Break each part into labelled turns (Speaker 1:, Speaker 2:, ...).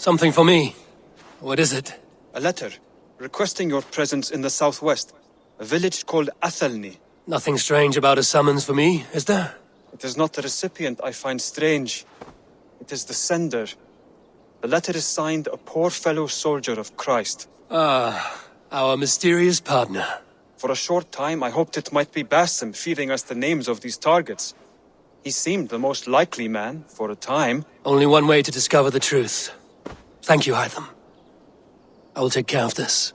Speaker 1: Something for me. What is it?
Speaker 2: A letter, requesting your presence in the southwest. A village called Athelney.
Speaker 1: Nothing strange about a summons for me, is there?
Speaker 2: It is not the recipient I find strange. It is the sender. The letter is signed a poor fellow soldier of Christ.
Speaker 1: Ah, our mysterious partner.
Speaker 2: For a short time I hoped it might be Basim feeding us the names of these targets. He seemed the most likely man, for a time.
Speaker 1: Only one way to discover the truth. Thank you, Hytham. I will take care of this.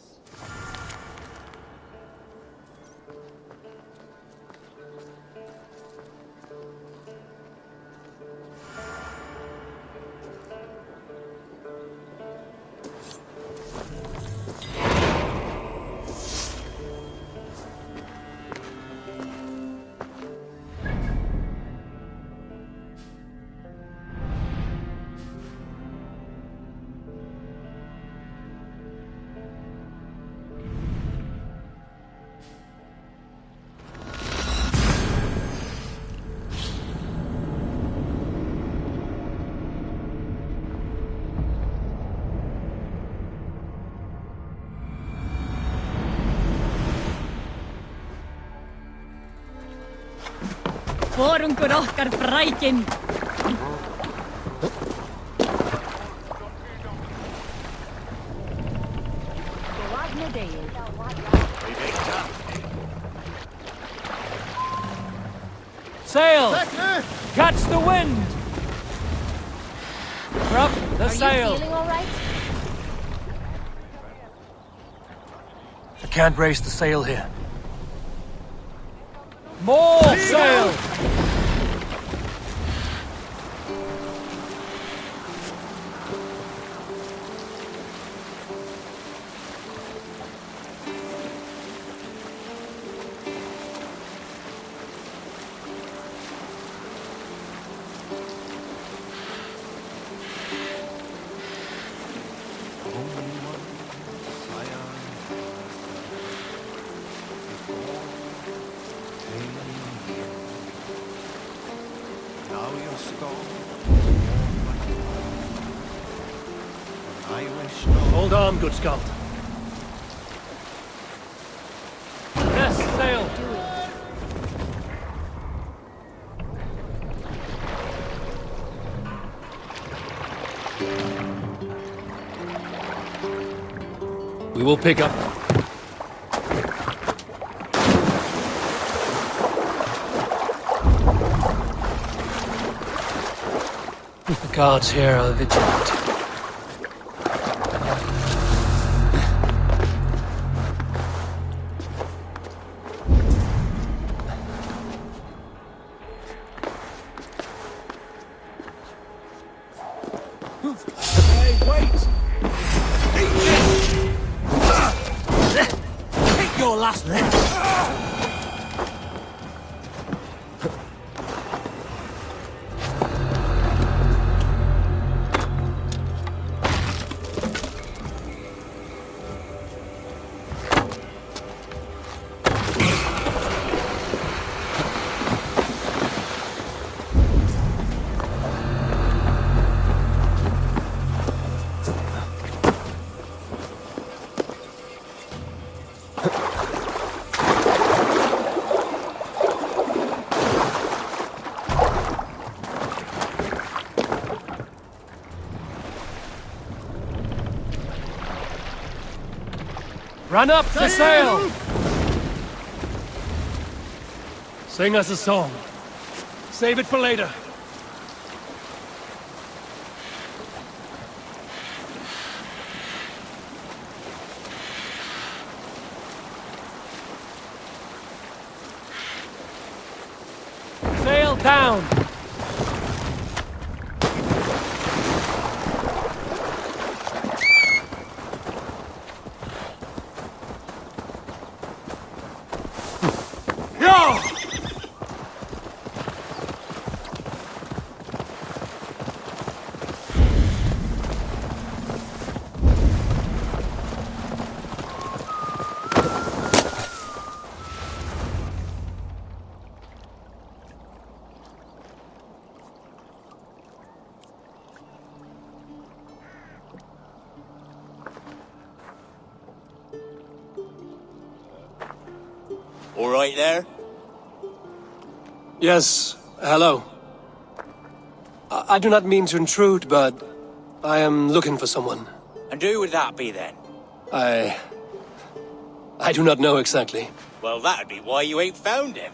Speaker 3: Forungur okkar frækinn.
Speaker 4: Sail! Catch the wind! Drop the sail!
Speaker 3: Are you feeling all right?
Speaker 1: I can't raise the sail here.
Speaker 4: More sail!
Speaker 1: Hold on, good Scott.
Speaker 4: Yes, sail!
Speaker 1: We will pick up. The guards here are vigilant.
Speaker 4: Hey, wait! Take your last one!
Speaker 1: Run up the sail! Sing us a song. Save it for later.
Speaker 4: Sail down!
Speaker 5: All right there?
Speaker 1: Yes, hello. I do not mean to intrude, but I am looking for someone.
Speaker 5: And who would that be then?
Speaker 1: I do not know exactly.
Speaker 5: Well, that'd be why you ain't found him.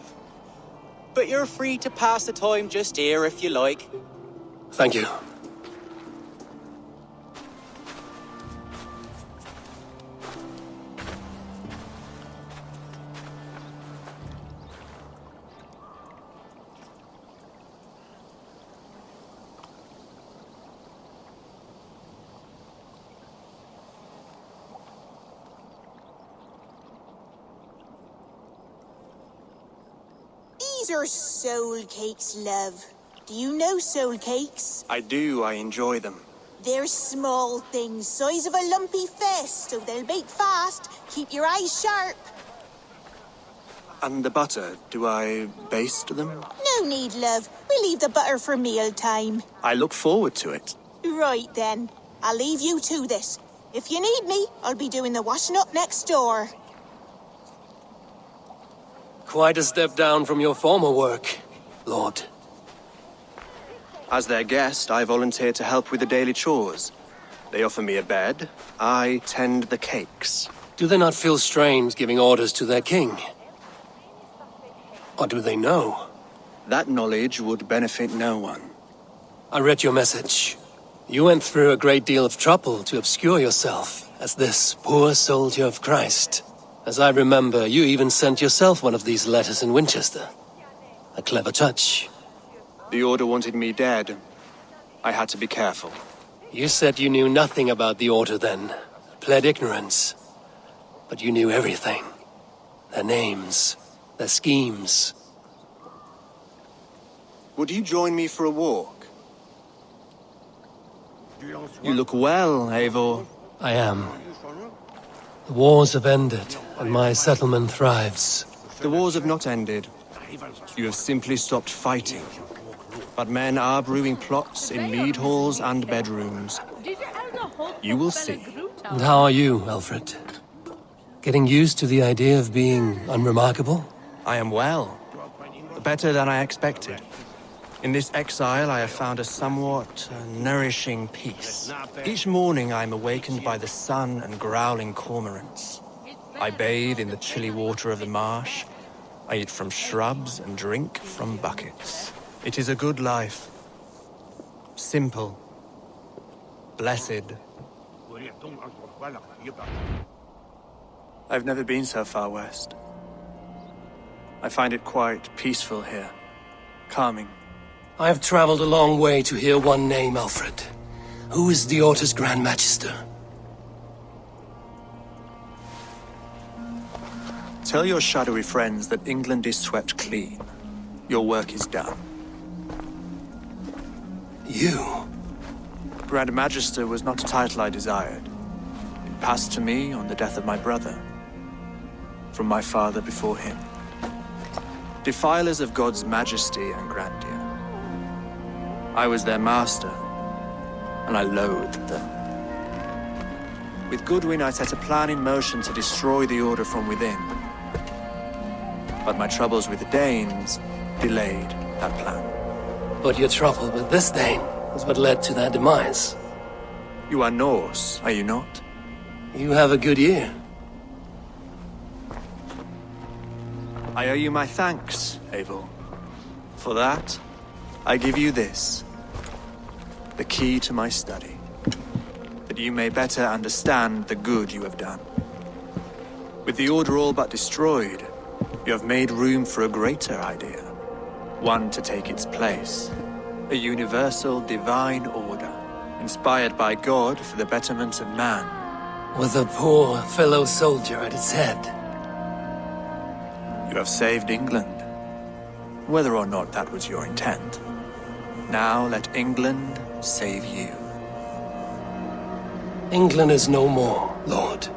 Speaker 5: But you're free to pass the time just here if you like.
Speaker 1: Thank you.
Speaker 6: These are soul cakes, love. Do you know soul cakes?
Speaker 2: I do, I enjoy them.
Speaker 6: They're small things, size of a lumpy fist, so they'll bake fast. Keep your eyes sharp.
Speaker 2: And the butter, do I baste them?
Speaker 6: No need, love. We'll leave the butter for meal time.
Speaker 2: I look forward to it.
Speaker 6: Right then. I'll leave you to this. If you need me, I'll be doing the washing up next door.
Speaker 1: Quite a step down from your former work, Lord.
Speaker 2: As their guest, I volunteered to help with the daily chores. They offer me a bed. I tend the cakes.
Speaker 1: Do they not feel strange giving orders to their king? Or do they know?
Speaker 2: That knowledge would benefit no one.
Speaker 1: I read your message. You went through a great deal of trouble to obscure yourself as this poor soldier of Christ. As I remember, you even sent yourself one of these letters in Winchester. A clever touch.
Speaker 2: The Order wanted me dead. I had to be careful.
Speaker 1: You said you knew nothing about the Order then. Pled ignorance. But you knew everything. Their names. Their schemes.
Speaker 2: Would you join me for a walk? You look well, Eivor.
Speaker 1: I am. The wars have ended, and my settlement thrives.
Speaker 2: The wars have not ended. You have simply stopped fighting. But men are brewing plots in mead halls and bedrooms. You will see.
Speaker 1: And how are you, Alfred? Getting used to the idea of being unremarkable?
Speaker 2: I am well. Better than I expected. In this exile, I have found a somewhat nourishing peace. Each morning, I am awakened by the sun and growling cormorants. I bathe in the chilly water of the marsh. I eat from shrubs and drink from buckets. It is a good life. Simple. Blessed. I've never been so far west. I find it quite peaceful here. Calming.
Speaker 1: I have traveled a long way to hear one name, Alfred. Who is the Order's Grand Magister?
Speaker 2: Tell your shadowy friends that England is swept clean. Your work is done.
Speaker 1: You?
Speaker 2: Grand Magister was not a title I desired. It passed to me on the death of my brother. From my father before him. Defilers of God's majesty and grandeur. I was their master, and I loathed them. With Goodwin, I set a plan in motion to destroy the Order from within. But my troubles with the Danes delayed that plan.
Speaker 1: But your trouble with this Dane was what led to their demise.
Speaker 2: You are Norse, are you not?
Speaker 1: You have a good ear.
Speaker 2: I owe you my thanks, Eivor. For that, I give you this. The key to my study. That you may better understand the good you have done. With the Order all but destroyed, you have made room for a greater idea. One to take its place. A universal divine order, inspired by God for the betterment of man.
Speaker 1: With a poor fellow soldier at its head.
Speaker 2: You have saved England, whether or not that was your intent. Now let England save you.
Speaker 1: England is no more, Lord.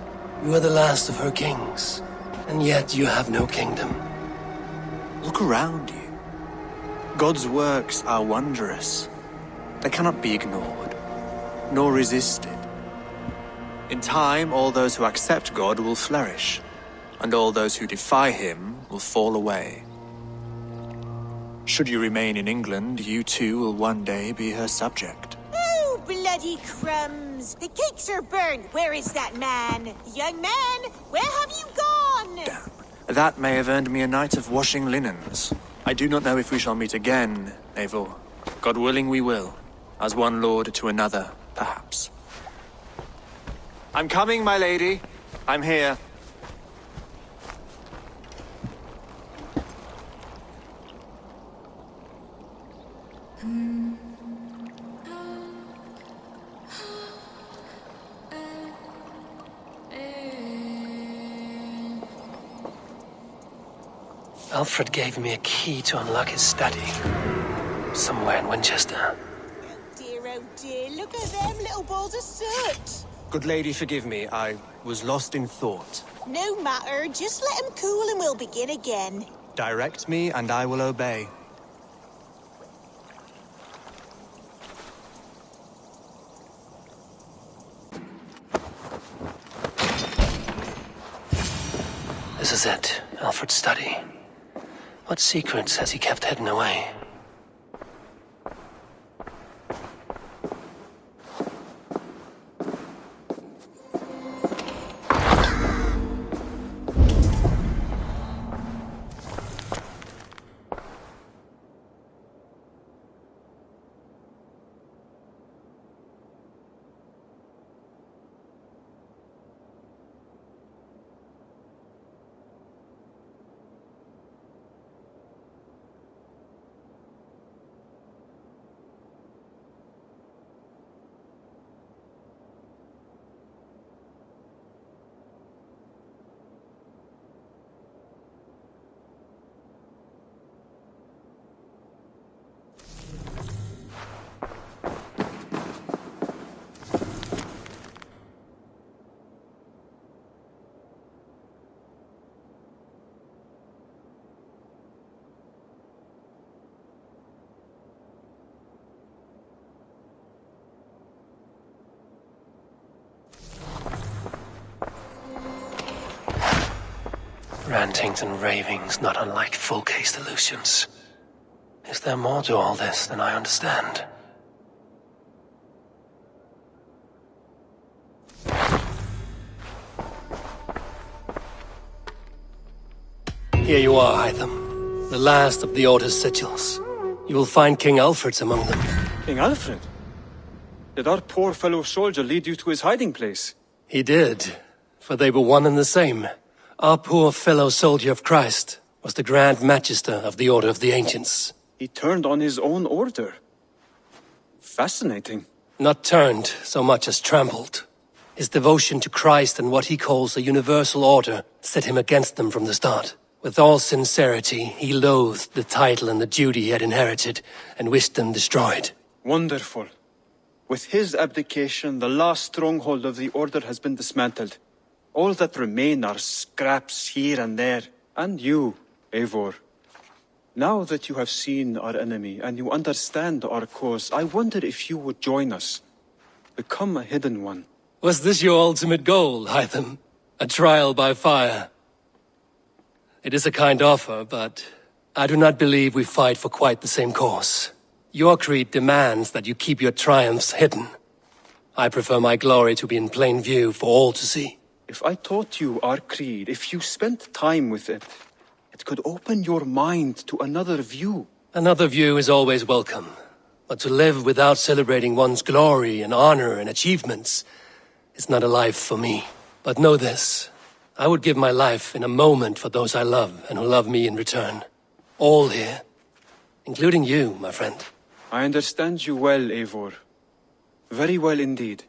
Speaker 1: You are the last of her kings, and yet you have no kingdom.
Speaker 2: Look around you. God's works are wondrous. They cannot be ignored, nor resisted. In time, all those who accept God will flourish, and all those who defy him will fall away. Should you remain in England, you too will one day be her subject.
Speaker 6: Oh, bloody crumbs! The cakes are burned. Where is that man? Young man, where have you gone?
Speaker 2: Damn. That may have earned me a night of washing linens. I do not know if we shall meet again, Eivor. God willing we will. As one lord to another, perhaps. I'm coming, my lady. I'm here.
Speaker 1: Alfred gave me a key to unlock his study. Somewhere in Winchester.
Speaker 6: Oh dear, look at them little balls of soot.
Speaker 2: Good lady, forgive me. I was lost in thought.
Speaker 6: No matter, just let him cool and we'll begin again.
Speaker 2: Direct me, and I will obey.
Speaker 1: This is it, Alfred's study. What secrets has he kept hidden away? Rantings and ravings not unlike full-case illusions. Is there more to all this than I understand? Here you are, Hytham. The last of the Order's sigils. You will find King Alfred's among them.
Speaker 7: King Alfred? Did our poor fellow soldier lead you to his hiding place?
Speaker 1: He did, for they were one and the same. Our poor fellow soldier of Christ was the Grand Magister of the Order of the Ancients.
Speaker 7: He turned on his own order. Fascinating.
Speaker 1: Not turned so much as trampled. His devotion to Christ and what he calls a universal order set him against them from the start. With all sincerity, he loathed the title and the duty he had inherited and wished them destroyed.
Speaker 7: Wonderful. With his abdication, the last stronghold of the order has been dismantled. All that remain are scraps here and there. And you, Eivor. Now that you have seen our enemy and you understand our cause, I wonder if you would join us. Become a hidden one.
Speaker 1: Was this your ultimate goal, Hytham? A trial by fire? It is a kind offer, but I do not believe we fight for quite the same cause. Your creed demands that you keep your triumphs hidden. I prefer my glory to be in plain view for all to see.
Speaker 7: If I taught you our creed, if you spent time with it, it could open your mind to another view.
Speaker 1: Another view is always welcome. But to live without celebrating one's glory and honor and achievements is not a life for me. But know this, I would give my life in a moment for those I love and who love me in return. All here, including you, my friend.
Speaker 7: I understand you well, Eivor. Very well indeed.